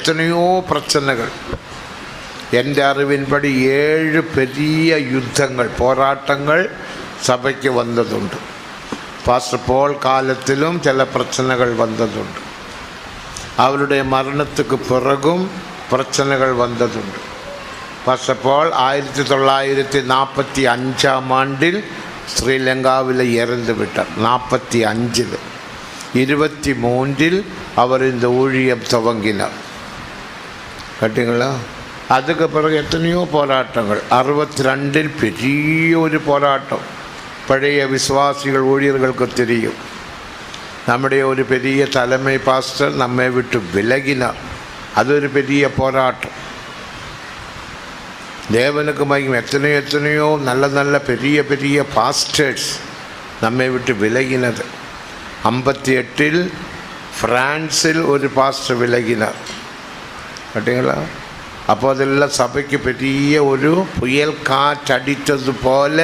எத்தனையோ பிரச்சனைகள். എൻ്റെ അറിവിன்படி 7 பெரிய யுத்தங்கள், போராட்டங்கள் சபைக்கு வந்ததுண்டு. பாஸ்டர் போல் காலத்திலும் சில பிரச்சனைகள் வந்ததுண்டு. அவருடைய மரணத்துக்கு பிறகும் பிரச்சனைகள் வந்ததுண்டு. பாஸ்டர் போல் 1945ஆம் ஆண்டில் ஸ்ரீலங்காவில் இறந்து விட்டார். 45 23 அவர் இந்த ஊழியம் துவங்கினார். கேட்டீங்களா? அதுக்கு பிறகு எத்தனையோ போராட்டங்கள். 62 பெரிய ஒரு போராட்டம். பழைய விசுவாசிகள் ஊழியர்களுக்கு தெரியும். நம்முடைய ஒரு பெரிய தலைமை பாஸ்டர் நம்மை விட்டு விலகினார். அது ஒரு பெரிய போராட்டம். தேவனுக்கு மகிமை. எத்தனையோ நல்ல நல்ல பெரிய பெரிய பாஸ்டர்ஸ் நம்மை விட்டு விலகினது. 58 பிரான்சில் ஒரு பாஸ்டர் விலகினார். கேட்டீங்களா? அப்போ அதெல்லாம் சபைக்கு பெரிய ஒரு புயல் காற்றடித்தது போல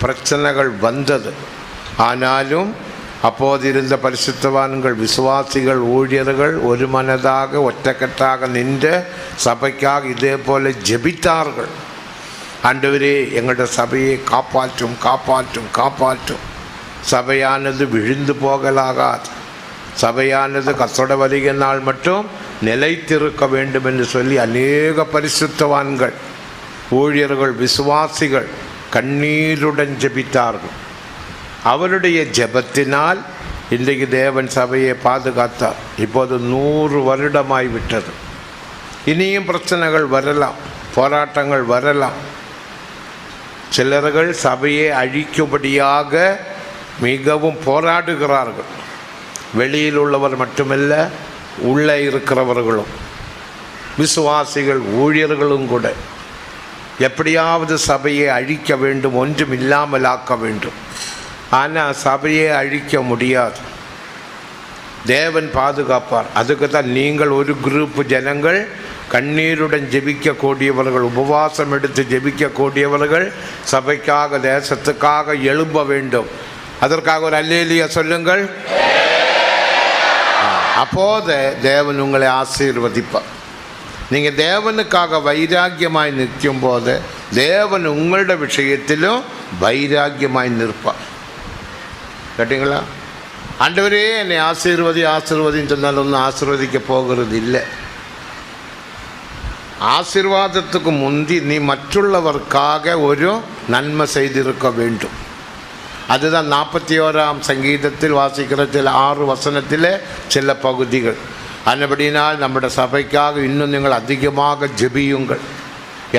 பிரச்சனைகள் வந்தது. ஆனாலும் அப்போதிருந்த பரிசுத்தவான்கள், விசுவாசிகள், ஊழியர்கள் ஒரு மனதாக ஒற்றக்கட்டாக நின்று சபைக்காக இதே போல ஜெபித்தார்கள். ஆண்டவரே, எங்களுடைய சபையை காப்பாற்றும் காப்பாற்றும் காப்பாற்றும். சபையானது விழுந்து போகலாகாது. சபையானது கர்த்தருடைய வருகை நாள் மட்டும் நிலைத்திருக்க வேண்டும் என்று சொல்லி அநேக பரிசுத்தவான்கள், ஊழியர்கள், விசுவாசிகள் கண்ணீருடன் ஜெபித்தார்கள். அவருடைய ஜெபத்தினால் இன்றைக்கு தேவன் சபையை பாதுகாத்தார். இப்போது 100 வருடமாய் விட்டது. இனியும் பிரச்சனைகள் வரலாம், போராட்டங்கள் வரலாம். சிலர்கள் சபையை அழிக்கும்படியாக மிகவும் போராடுகிறார்கள். வெளியில் உள்ளவர் மட்டுமல்ல, உள்ளே இருக்கிறவர்களும், விசுவாசிகள், ஊழியர்களும் கூட எப்படியாவது சபையை அழிக்க வேண்டும், ஒன்றும் இல்லாமல் ஆக்க வேண்டும். ஆனால் சபையை அழிக்க முடியாது. தேவன் பாதுகாப்பார். அதுக்கு தான் நீங்கள் ஒரு குரூப் ஜனங்கள் கண்ணீருடன் ஜெபிக்கக்கூடியவர்கள், உபவாசம் எடுத்து ஜெபிக்கக்கூடியவர்கள் சபைக்காக, தேசத்துக்காக எழும்ப வேண்டும். அதற்காக ஒரு அல்லேலூயா சொல்லுங்கள். அப்போது தேவன் உங்களை ஆசீர்வதிப்பார். நீங்கள் தேவனுக்காக வைராக்கியமாய் நிற்கும் போது தேவன் உங்களோட விஷயத்திலும் வைராக்கியமாய் நிற்பார். கேட்டீங்களா? ஆண்டவரே என்னை ஆசீர்வதின்னு சொன்னால் ஒன்றும் ஆசீர்வதிக்க போகிறது இல்லை. ஆசீர்வாதத்துக்கு முந்தி நீ மற்றுள்ளவர்க்காக ஒரு நன்மை செய்திருக்க வேண்டும். அதுதான் 41ஆம் சங்கீதத்தில் வாசிக்கிற சில 6 வசனத்தில் சில பகுதிகள். அதுபடினால் நம்முடைய சபைக்காக இன்னும் நீங்கள் அதிகமாக ஜெபியுங்கள்.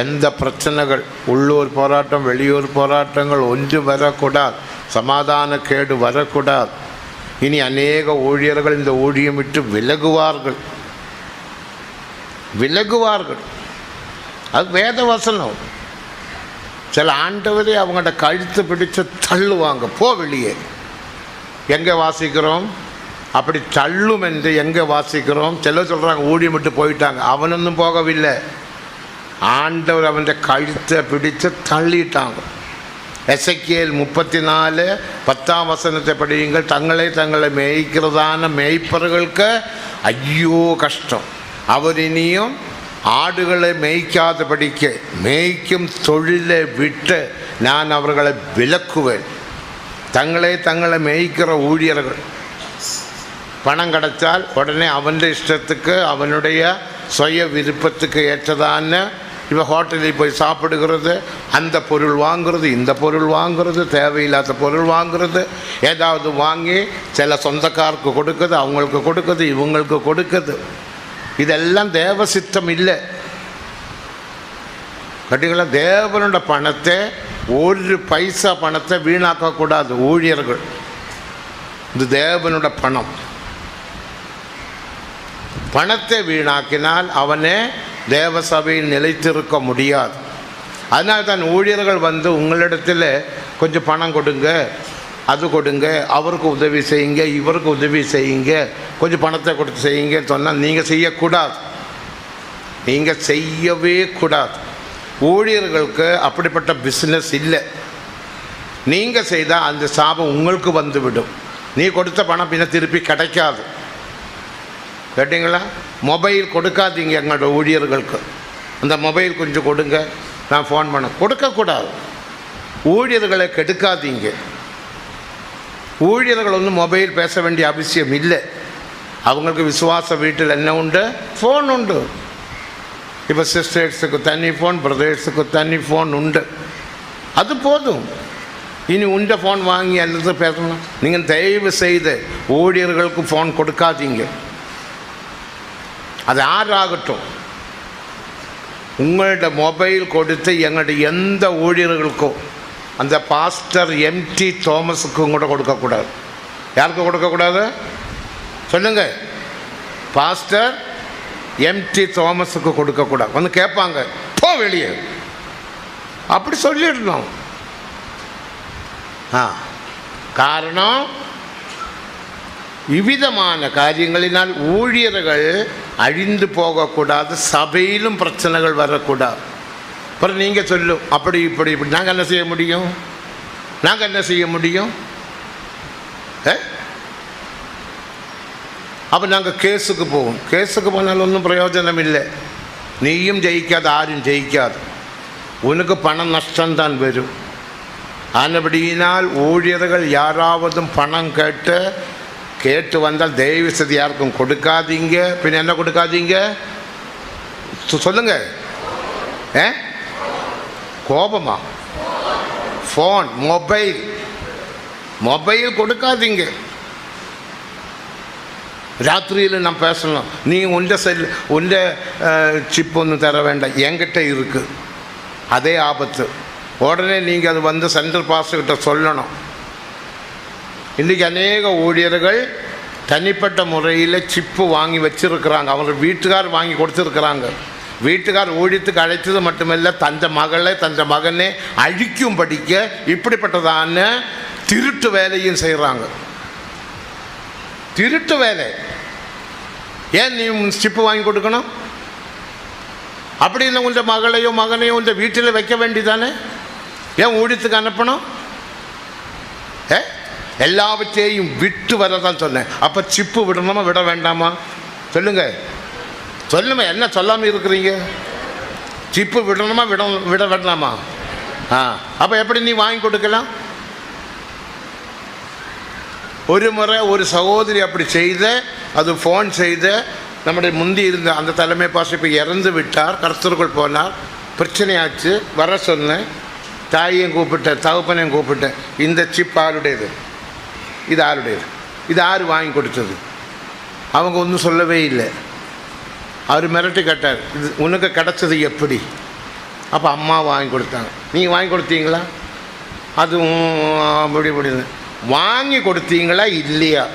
எந்த பிரச்சனைகள், உள்ளூர் போராட்டம், வெளியூர் போராட்டங்கள் ஒன்று வரக்கூடாது. சமாதான கேடு வரக்கூடாது. இனி அநேக ஊழியர்கள் இந்த ஊழியம் விட்டு விலகுவார்கள். அது வேத வசனம். சில ஆண்டவரே அவங்கள்ட்ட கழுத்து பிடிச்சு தள்ளுவாங்க, போ வெளியே. எங்கே வாசிக்கிறோம்? அப்படி தள்ளும் என்று எங்கே வாசிக்கிறோம்? சிலர் சொல்கிறாங்க ஊழியம் விட்டு போயிட்டாங்க. அவனொன்னும் போகவில்லை. ஆண்டவர் அவன் கழுத்தை பிடிச்சு தள்ளிட்டாங்க. எசேக்கியேல் 34:10 வசனத்தை படியுங்கள். தங்களை மேய்க்கிறதான மேய்ப்பர்களுக்கு ஐயோ கஷ்டம். அவர் இனியும் ஆடுகளை மேய்க்காதபடிக்க மேய்க்கும் தொழிலை விட்டு நான் அவர்களை விலக்குவேன். தங்களை மேய்க்கிற ஊழியர்கள் பணம் கிடைச்சால் உடனே அவன் இஷ்டத்துக்கு, அவனுடைய சுய விருப்பத்துக்கு ஏற்றதான இப்போ ஹோட்டலில் போய் சாப்பிடுகிறது, அந்த பொருள் வாங்குறது, இந்த பொருள் வாங்குறது, தேவையில்லாத பொருள் வாங்குறது, ஏதாவது வாங்கி சில சொந்தக்காருக்கு கொடுக்குது, அவங்களுக்கு கொடுக்குது, இவங்களுக்கு கொடுக்குது. இதெல்லாம் தேவ சித்தம் இல்லை. கேட்டீங்களா? தேவனோட பணத்தை, ஒரு பைசா பணத்தை வீணாக்கக்கூடாது ஊழியர்கள். இது தேவனோட பணம். பணத்தை வீணாக்கினால் அவனே தேவ சபையில் நிலைத்திருக்க முடியாது. அதனால் தான் ஊழியர்கள் வந்து உங்களிடத்தில் கொஞ்சம் பணம் கொடுங்க, அது கொடுங்க, அவருக்கு உதவி செய்யுங்க, இவருக்கு உதவி செய்யுங்க, கொஞ்சம் பணத்தை கொடுத்து செய்யுங்கன்னு சொன்னால் நீங்கள் செய்யக்கூடாது. நீங்கள் செய்யவே கூடாது. ஊழியர்களுக்கு அப்படிப்பட்ட பிஸ்னஸ் இல்லை. நீங்கள் செய்தால் அந்த சாபம் உங்களுக்கு வந்துவிடும். நீ கொடுத்த பணம் பின்ன திருப்பி கிடைக்காது. கேட்டிங்களா? மொபைல் கொடுக்காதீங்க எங்களோட ஊழியர்களுக்கு. அந்த மொபைல் கொஞ்சம் கொடுங்க, நான் ஃபோன் பண்ண கொடுக்கக்கூடாது. ஊழியர்களை கெடுக்காதீங்க. ஊழியர்கள் ஒன்றும் மொபைல் பேச வேண்டிய அவசியம் இல்லை. அவங்களுக்கு விசுவாச வீட்டில் என்ன உண்டு? ஃபோன் உண்டு. இப்போ சிஸ்டர்ஸுக்கு தனி ஃபோன், பிரதர்ஸுக்கு தனி ஃபோன் உண்டு. அது போதும். இனி உண்ட ஃபோன் வாங்கி அல்லது பேசணும். நீங்கள் தயவு செய்து ஊழியர்களுக்கு ஃபோன் கொடுக்காதீங்க. அது யாராகட்டும். உங்கள்ட மொபைல் கொடுத்து எங்கள்ட எந்த ஊழியர்களுக்கும், அந்த பாஸ்டர் எம்டி தோமஸுக்கும் கூட கொடுக்கக்கூடாது. யாருக்கு கொடுக்கக்கூடாது சொல்லுங்க? பாஸ்டர் எம்டி தோமஸுக்கு கொடுக்கக்கூடாது. வந்து கேட்பாங்க, போ வெளியே, அப்படி சொல்லிடணும். காரணம், இவ்விதமான காரியங்களினால் ஊழியர்கள் அழிந்து போகக்கூடாது, சபையிலும் பிரச்சனைகள் வரக்கூடாது. அப்புறம் நீங்கள் சொல்லும், அப்படி இப்படி இப்படி நாங்கள் என்ன செய்ய முடியும்? நாங்கள் என்ன செய்ய முடியும்? அப்போ நாங்கள் கேஸுக்கு போவோம். கேஸுக்கு போனாலும் ஒன்றும் பிரயோஜனம் இல்லை. நீயும் ஜெயிக்காது, ஆரும் ஜெயிக்காது. உனக்கு பணம் நஷ்டம்தான் வரும். ஆனபடியினால் ஊழியர்கள் யாராவதும் பணம் கேட்டு வந்தால் தயவு செய்து யாருக்கும் கொடுக்காதீங்க. பின்ன என்ன கொடுக்காதீங்க சொல்லுங்க? கோபமா? ஃபோன், மொபைல் கொடுக்காதீங்க. ராத்திரியில் நான் பேசணும், நீ உண்ட சிப் ஒன்று தர வேண்டாம், என்கிட்ட இருக்குது. அதே ஆபத்து. உடனே நீங்கள் அது வந்து சென்ட்ரல் பாஸ்டர்கிட்ட சொல்லணும். இன்றைக்கி அநேக ஊழியர்கள் தனிப்பட்ட முறையில் சிப்பு வாங்கி வச்சுருக்கிறாங்க. அவங்க வீட்டுக்கார் வாங்கி கொடுத்துருக்குறாங்க. வீட்டுக்கார் ஊழியத்துக்கு அழைத்தது மட்டுமல்ல, தந்த மகளை தந்த மகனே அழிக்கும் படிக்க இப்படிப்பட்டதான திருட்டு வேலையும் செய்கிறாங்க. திருட்டு வேலை. ஏன் நீ சிப்பு வாங்கி கொடுக்கணும்? அப்படி இல்லை, உங்கள் மகளையோ மகனையோ உங்கள் வீட்டில் வைக்க வேண்டியதானே? ஏன் ஊழியத்துக்கு அனுப்பணும்? எல்லாவற்றையும் விட்டு வரதான் சொன்னேன். அப்போ சிப்பு விடணுமா விட வேண்டாமா சொல்லுங்க? சொல்லுமா, என்ன சொல்லாமல் இருக்கிறீங்க? சிப்பு விடணுமா விட வேண்டாமா? அப்போ எப்படி நீ வாங்கி கொடுக்கலாம்? ஒரு முறை ஒரு சகோதரி அப்படி செய்த, அது ஃபோன் செய்த, நம்முடைய முந்தி இருந்த அந்த தலைமை பாஸ்டர் இப்போ இறந்து விட்டார், கர்த்தருக்குள் போனார். பிரச்சனையாச்சு, வர சொன்னேன். தாயையும் கூப்பிட்டேன், தகப்பனையும் கூப்பிட்டேன். இந்த சிப் ஆருடையது, இது ஆருடையது, இது யார் வாங்கி கொடுத்தது? அவங்க ஒன்றும் சொல்லவே இல்லை. அவர் மிரட்டி கேட்டார், இது உனக்கு கிடச்சது எப்படி? அப்போ அம்மா வாங்கி கொடுத்தாங்க. நீங்கள் வாங்கி கொடுத்தீங்களா? அதுவும் அப்படி இப்படின்னு. வாங்கி கொடுத்தீங்களா இல்லையா?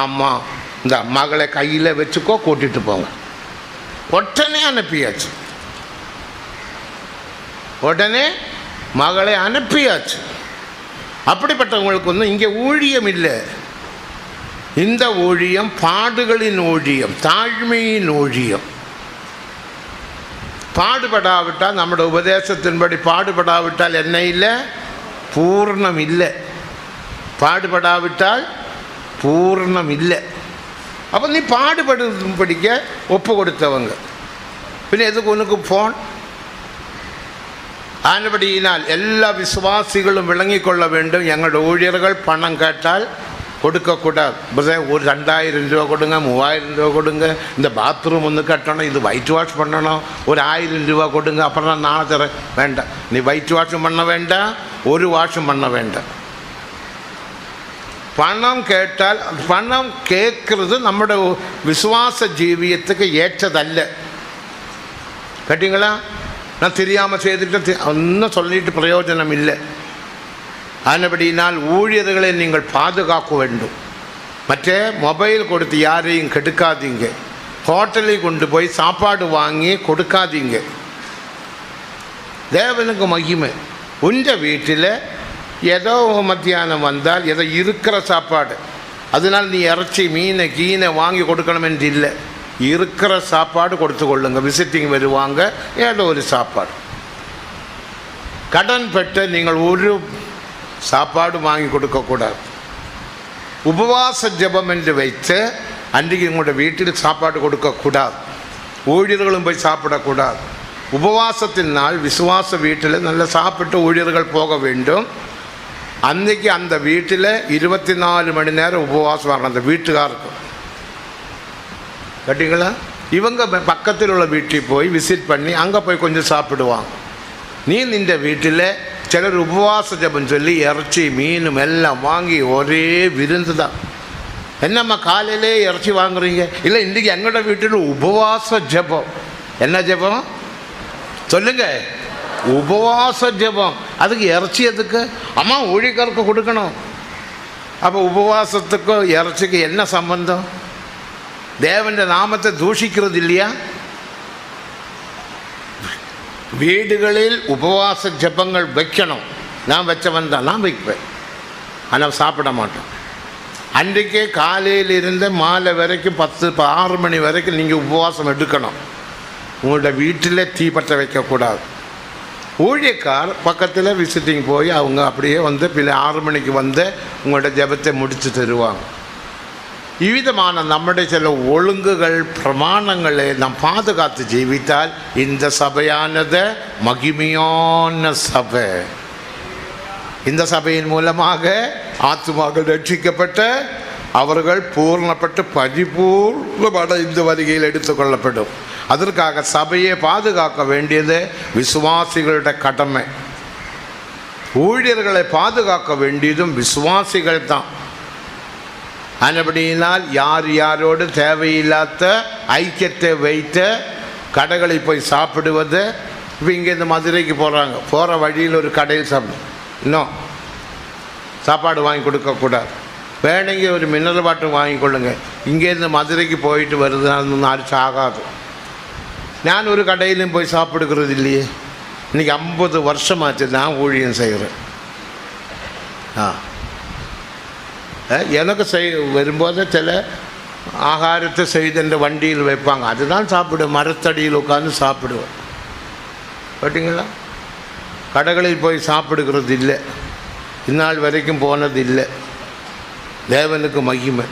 ஆமாம். இந்த மகளை கையில் வச்சுக்கோ, கூட்டிகிட்டு போங்க. உடனே அனுப்பியாச்சு. உடனே மகளை அனுப்பியாச்சு. அப்படிப்பட்டவங்களுக்கு வந்து இங்கே ஊழியம் இல்லை. இந்த ஊழியம் பாடுகளின் ஊழியம், தாழ்மையின் ஊழியம். பாடுபடாவிட்டால், நம்முடைய உபதேசத்தின்படி பாடுபடாவிட்டால் என்ன இல்லை? பூர்ணம் இல்லை. பாடுபடாவிட்டால் பூர்ணம் இல்லை. அப்போ நீ பாடுபடும்படிக்க ஒப்பு கொடுத்தவங்க, பின்ன எதுக்கு உனக்கு ஃபோன்? ஆனபடியினால் எல்லா விசுவாசிகளும் விளங்கி கொள்ள வேண்டும். எங்களோட ஊழியர்கள் பணம் கேட்டால் கொடுக்கக்கூடாது. ஒரு 2000 ரூபா கொடுங்க, 3000 ரூபா கொடுங்க, இந்த பாத்ரூம் ஒன்று கட்டணும், இது ஒயிட் வாஷ் பண்ணணும், ஒரு 1000 ரூபா கொடுங்க, அப்புறம் நான் நாளை தரேன். வேண்டாம். நீ ஒயிட் வாஷும் பண்ண வேண்டாம், ஒரு வாஷும் பண்ண வேண்டாம். பணம் கேட்டால், பணம் கேட்கறது நம்முடைய விசுவாச ஜீவியத்துக்கு ஏற்றதல்ல. கேட்டீங்களா? நான் தெரியாமல் செய்துட்டு ஒன்றும் சொல்லிட்டு பிரயோஜனம் இல்லை. ஆனபடியினால் ஊழியர்களை நீங்கள் பாதுகாக்க வேண்டும். மற்ற மொபைல் கொடுத்து யாரையும் கெடுக்காதீங்க. ஹோட்டலில் கொண்டு போய் சாப்பாடு வாங்கி கொடுக்காதீங்க. தேவனுக்கு மகிமை. உண்ட வீட்டில் ஏதோ மத்தியானம் வந்தால் ஏதோ இருக்கிற சாப்பாடு, அதனால் நீ இறைச்சி மீனை கீனை வாங்கி கொடுக்கணும் என்று இல்லை. இருக்கிற சாப்பாடு கொடுத்து கொள்ளுங்க. விசிட்டிங் வருவாங்க, ஏதோ ஒரு சாப்பாடு. கடன் பெற்று நீங்கள் ஒரு சாப்பாடு வாங்கி கொடுக்கக்கூடாது. உபவாச ஜெபம் என்று வைத்து அன்றைக்கு உங்களோட வீட்டில் சாப்பாடு கொடுக்கக்கூடாது, ஊழியர்களும் போய் சாப்பிடக்கூடாது. உபவாசத்தின் நாள் விசுவாச வீட்டில் நல்லா சாப்பிட்டு ஊழியர்கள் போக வேண்டும். அன்றைக்கி அந்த வீட்டில் 24 மணி நேரம் உபவாசம் வரணும் அந்த வீட்டுக்காருக்கு. கேட்டிங்களா? இவங்க பக்கத்தில் உள்ள வீட்டுக்கு போய் விசிட் பண்ணி அங்கே போய் கொஞ்சம் சாப்பிடுவாங்க. நீ இந்த வீட்டில் சிலர் உபவாச ஜபம் சொல்லி இறைச்சி மீனும் எல்லாம் வாங்கி ஒரே விருந்து தான். என்னம்மா காலையிலே இறைச்சி வாங்குறீங்க? இல்லை, இன்றைக்கி எங்களோட வீட்டில் உபவாச ஜபம். என்ன ஜபம் சொல்லுங்க? உபவாச ஜபம். அதுக்கு இறைச்சி எதுக்கு? அம்மா ஊழியக்காரருக்கு கொடுக்கணும். அப்போ உபவாசத்துக்கும் இறைச்சிக்கு என்ன சம்பந்தம்? தேவன் நாமத்தை தூஷிக்கிறது இல்லையா? வீடுகளில் உபவாச ஜபங்கள் வைக்கணும். நான் வச்சவன் தான், நான் வைப்பேன், ஆனால் சாப்பிட மாட்டேன். அன்றைக்கே காலையில் இருந்து மாலை வரைக்கும் 6 மணி வரைக்கும் நீங்கள் உபவாசம் எடுக்கணும். உங்களோட வீட்டில் தீப்பற்ற வைக்கக்கூடாது. ஊழியக்கார் பக்கத்தில் விசிட்டிங் போய் அவங்க அப்படியே வந்து 6 மணிக்கு வந்து உங்களோட ஜபத்தை முடித்து தருவாங்க. இவ்விதமான நம்முடைய சில ஒழுங்குகள் பிரமாணங்களை நாம் பாதுகாத்து ஜீவித்தால் இந்த சபையானது மகிமையான சபை. இந்த சபையின் மூலமாக ஆத்துமாக்கள் ரட்சிக்கப்பட்ட அவர்கள் பூர்ணப்பட்டு பரிபூர்ணமான இந்த வருகையில் எடுத்துக்கொள்ளப்படும். அதற்காக சபையை பாதுகாக்க வேண்டியது விசுவாசிகளுடைய கடமை. ஊழியர்களை பாதுகாக்க வேண்டியதும் விசுவாசிகள் தான். அதுபடியினால் யார் யாரோடு தேவையில்லாத ஐக்கியத்தை வைத்து கடைகளில் போய் சாப்பிடுவது. இப்போ இங்கேருந்து மதுரைக்கு போகிறாங்க, போகிற வழியில் ஒரு கடையில் சாப்பிடும், இன்னும் சாப்பாடு வாங்கி கொடுக்கக்கூடாது. வேணுங்க ஒரு மினரல் வாட்டர் வாங்கி கொள்ளுங்க. இங்கேருந்து மதுரைக்கு போயிட்டு வருதுன்னு அரிச்சு ஆகாது. நான் ஒரு கடையிலும் போய் சாப்பிடுக்கிறது இல்லையே. இன்றைக்கி 50 வருஷமாச்சு நான் ஊழியம் செய்கிறேன். எனக்கு வரும்போது சில ஆகாரத்தை செய்து இந்த வண்டியில் வைப்பாங்க, அதுதான் சாப்பிடுவேன். மரத்தடியில் உட்காந்து சாப்பிடுவேன். கேட்டிங்களா? கடைகளில் போய் சாப்பிடுகிறது இல்லை, இந்நாள் வரைக்கும் போனது இல்லை. தேவனுக்கு மகிமை.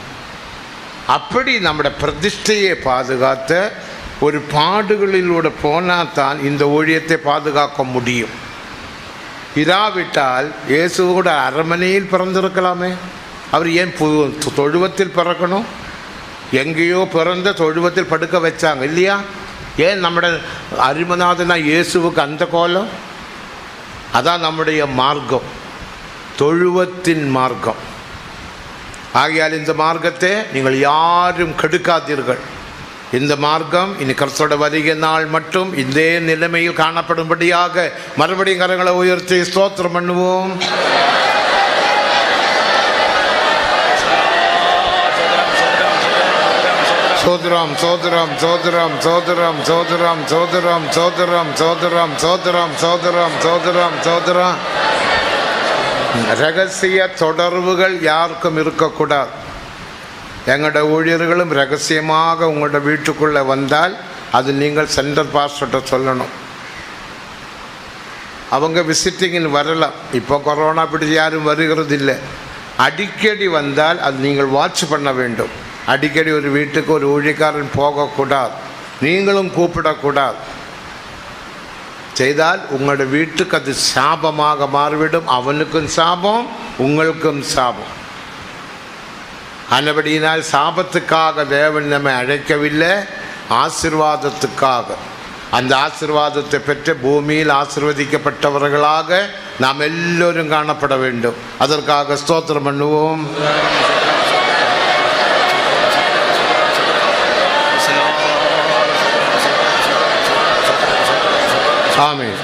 அப்படி நம்முடைய பிரதிஷ்டையை பாதுகாத்த ஒரு பாடுகளிலூടെ போனால் தான் இந்த ஊழியத்தை பாதுகாக்க முடியும். இராவிட்டால் இயேசுவோட அரண்மனையில் பிறந்திருக்கலாமே. அவர் ஏன் தொழுவத்தில் பிறக்கணும்? எங்கேயோ பிறந்த தொழுவத்தில் படுக்க வச்சாங்க இல்லையா? ஏன் நம்முடைய அருமநாதனா இயேசுவுக்கு அந்த கோலம்? அதான் நம்முடைய மார்க்கம், தொழுவத்தின் மார்க்கம். ஆகையால் இந்த மார்க்கத்தை நீங்கள் யாரும் கெடுக்காதீர்கள். இந்த மார்க்கம் இனி கர்த்தரோட வருகை நாள் மட்டும் இதே நிலைமையில் காணப்படும்படியாக மறுபடியும் கரங்களை உயர்த்தி ஸ்தோத்திரம் பண்ணுவோம். சோதரம் சோதரம் சோதரம் சோதரம் சோதரம் சோதரம் சோதரம் சோதரம் சோதரம் சோதரம் சோதரம் சோதரம். ரகசிய தொடர்புகள் யாருக்கும் இருக்கக்கூடாது. எங்களோட ஊழியர்களும் ரகசியமாக உங்களோட வீட்டுக்குள்ளே வந்தால் அது நீங்கள் சென்டர் பாஸ்டர்கிட்ட சொல்லணும். அவங்க விசிட்டிங்கின்னு வரலாம். இப்போ கொரோனா பிடிச்சி யாரும் வருகிறது இல்லை. அடிக்கடி வந்தால் அது நீங்கள் வாட்ச் பண்ண வேண்டும். அடிக்கடி ஒரு வீட்டுக்கு ஒரு ஊழியக்காரன் போகக்கூடாது, நீங்களும் கூப்பிடக்கூடாது. செய்தால் உங்களோட வீட்டுக்கு அது சாபமாக மாறிவிடும். அவனுக்கும் சாபம், உங்களுக்கும் சாபம். அதுபடியினால் சாபத்துக்காக தேவன் நம்மை அழைக்கவில்லை, ஆசீர்வாதத்துக்காக. அந்த ஆசீர்வாதத்தை பெற்று பூமியில் ஆசீர்வதிக்கப்பட்டவர்களாக நாம் எல்லோரும் காணப்பட வேண்டும். அதற்காக ஸ்தோத்திரம் பண்ணுவோம். ஆமென்.